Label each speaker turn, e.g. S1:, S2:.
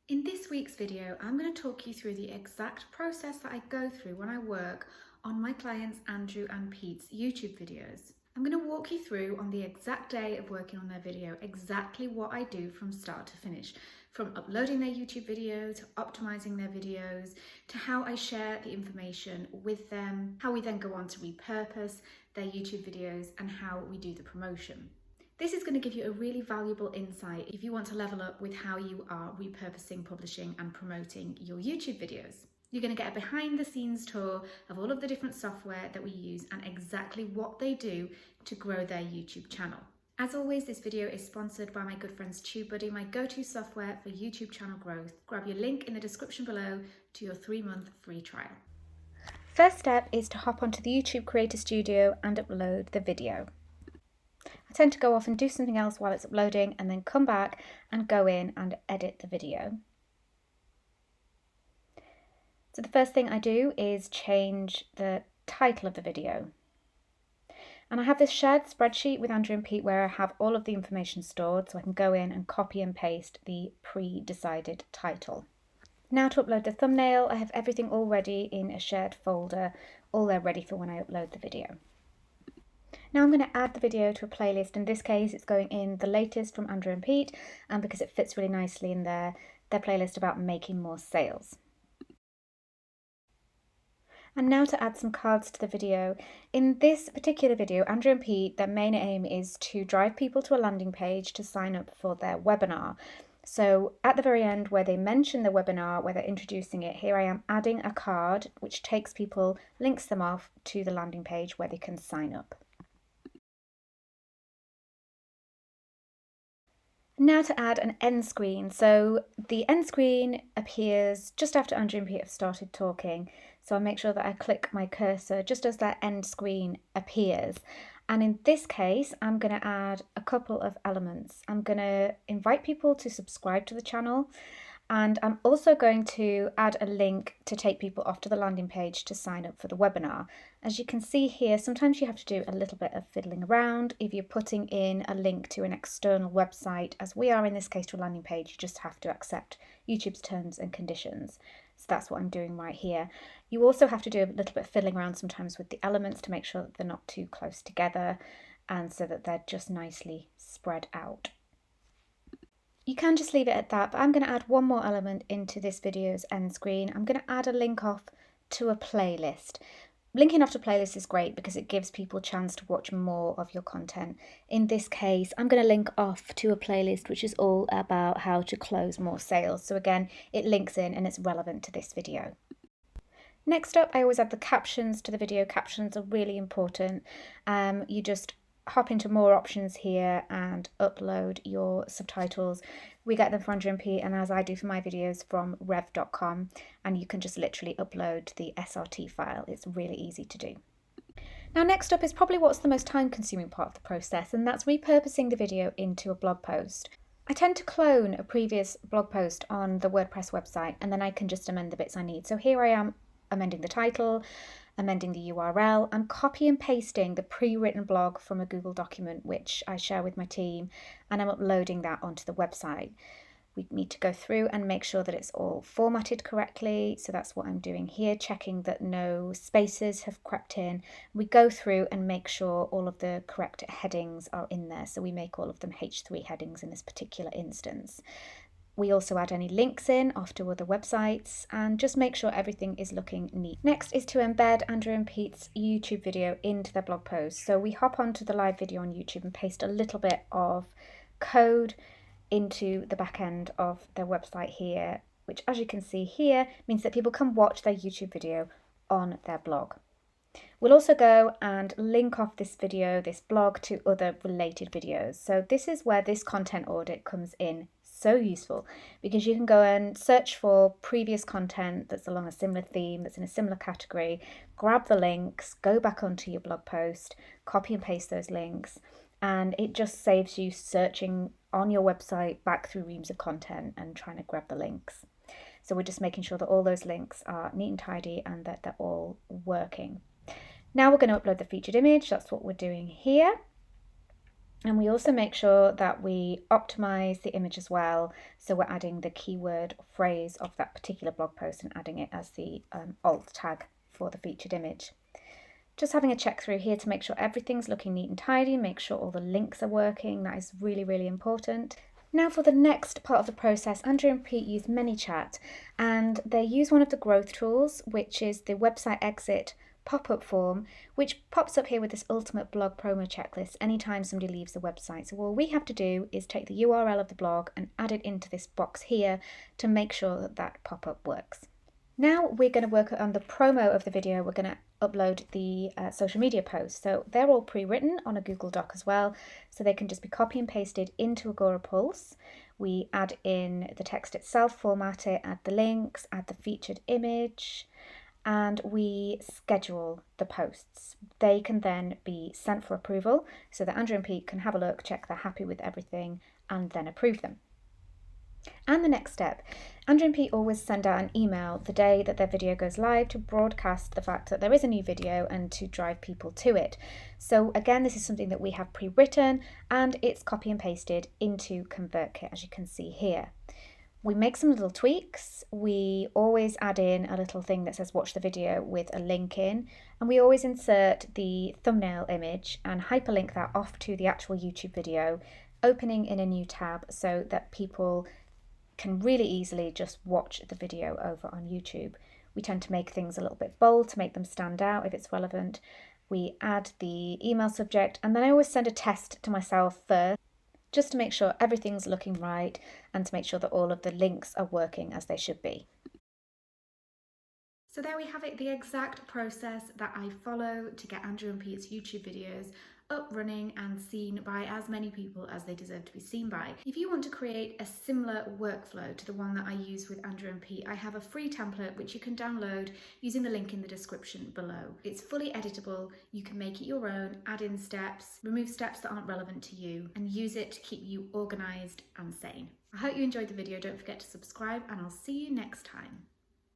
S1: In this week's video, I'm going to talk you through the exact process that I go through when I work on my clients Andrew and Pete's YouTube videos. I'm going to walk you through on the exact day of working on their video, exactly what I do from start to finish, from uploading their YouTube video to optimizing their videos, to how I share the information with them, how we then go on to repurpose their YouTube videos, and how we do the promotion. This is going to give you a really valuable insight if you want to level up with how you are repurposing, publishing and promoting your YouTube videos. You're going to get a behind the scenes tour of all of the different software that we use and exactly what they do to grow their YouTube channel. As always, this video is sponsored by my good friends TubeBuddy, my go-to software for YouTube channel growth. Grab your link in the description below to your 3-month free trial. First step is to hop onto the YouTube Creator Studio and upload the video. I tend to go off and do something else while it's uploading and then come back and go in and edit the video. So the first thing I do is change the title of the video. And I have this shared spreadsheet with Andrew and Pete where I have all of the information stored so I can go in and copy and paste the pre-decided title. Now to upload the thumbnail, I have everything all ready in a shared folder, all there ready for when I upload the video. Now I'm going to add the video to a playlist. In this case, it's going in the latest from Andrew and Pete, and because it fits really nicely in their playlist about making more sales. And now to add some cards to the video. In this particular video, Andrew and Pete, their main aim is to drive people to a landing page to sign up for their webinar. So at the very end where they mention the webinar, where they're introducing it, here I am adding a card which takes people, links them off to the landing page where they can sign up. Now to add an end screen. So the end screen appears just after Andrew and Pete have started talking. So I make sure that I click my cursor just as that end screen appears. And in this case, I'm going to add a couple of elements. I'm going to invite people to subscribe to the channel. And I'm also going to add a link to take people off to the landing page to sign up for the webinar. As you can see here, sometimes you have to do a little bit of fiddling around. If you're putting in a link to an external website, as we are in this case to a landing page, you just have to accept YouTube's terms and conditions. So that's what I'm doing right here. You also have to do a little bit of fiddling around sometimes with the elements to make sure that they're not too close together and so that they're just nicely spread out. You can just leave it at that, but I'm going to add one more element into this video's end screen. I'm going to add a link off to a playlist. Linking off to playlist is great because it gives people a chance to watch more of your content. In this case, I'm going to link off to a playlist which is all about how to close more sales. So again, it links in and it's relevant to this video. Next up, I always add the captions to the video. Captions are really important. You just hop into more options here and upload your subtitles. We get them from Andrew and Pete, and as I do for my videos, from rev.com, and you can just literally upload the SRT file. It's really easy to do. Now next up is probably what's the most time consuming part of the process, and that's repurposing the video into a blog post. I tend to clone a previous blog post on the WordPress website and then I can just amend the bits I need. So here I am amending the title, amending the URL. I'm copy and pasting the pre-written blog from a Google document which I share with my team, and I'm uploading that onto the website. We need to go through and make sure that it's all formatted correctly. So that's what I'm doing here, checking that no spaces have crept in. We go through and make sure all of the correct headings are in there. So we make all of them H3 headings in this particular instance. We also add any links in off to other websites and just make sure everything is looking neat. Next is to embed Andrew and Pete's YouTube video into their blog post. So we hop onto the live video on YouTube and paste a little bit of code into the back end of their website here, which as you can see here means that people can watch their YouTube video on their blog. We'll also go and link off this video, this blog, to other related videos. So this is where this content audit comes in so useful, because you can go and search for previous content that's along a similar theme, that's in a similar category, grab the links, go back onto your blog post, copy and paste those links, and it just saves you searching on your website back through reams of content and trying to grab the links. So we're just making sure that all those links are neat and tidy and that they're all working. Now we're going to upload the featured image. That's what we're doing here. And we also make sure that we optimize the image as well. So we're adding the keyword phrase of that particular blog post and adding it as the alt tag for the featured image. Just having a check through here to make sure everything's looking neat and tidy, make sure all the links are working. That is really, really important. Now for the next part of the process, Andrew and Pete use ManyChat, and they use one of the growth tools, which is the website exit pop-up form, which pops up here with this ultimate blog promo checklist anytime somebody leaves the website. So all we have to do is take the URL of the blog and add it into this box here to make sure that that pop-up works. Now we're going to work on the promo of the video. We're going to upload the social media posts. So they're all pre-written on a Google Doc as well, so they can just be copy and pasted into Agorapulse. We add in the text itself, format it, add the links, add the featured image, and we schedule the posts. They can then be sent for approval so that Andrew and Pete can have a look, check they're happy with everything, and then approve them. And the next step, Andrew and Pete always send out an email the day that their video goes live to broadcast the fact that there is a new video and to drive people to it. So again, this is something that we have pre-written and it's copy and pasted into ConvertKit, as you can see here. We make some little tweaks. We always add in a little thing that says watch the video with a link in, and we always insert the thumbnail image and hyperlink that off to the actual YouTube video, opening in a new tab so that people can really easily just watch the video over on YouTube. We tend to make things a little bit bold to make them stand out if it's relevant. We add the email subject, and then I always send a test to myself first, just to make sure everything's looking right and to make sure that all of the links are working as they should be. So there we have it, the exact process that I follow to get Andrew and Pete's YouTube videos up, running and seen by as many people as they deserve to be seen by. If you want to create a similar workflow to the one that I use with Andrew and Pete, I have a free template which you can download using the link in the description below. It's fully editable, you can make it your own, add in steps, remove steps that aren't relevant to you, and use it to keep you organised and sane. I hope you enjoyed the video. Don't forget to subscribe and I'll see you next time.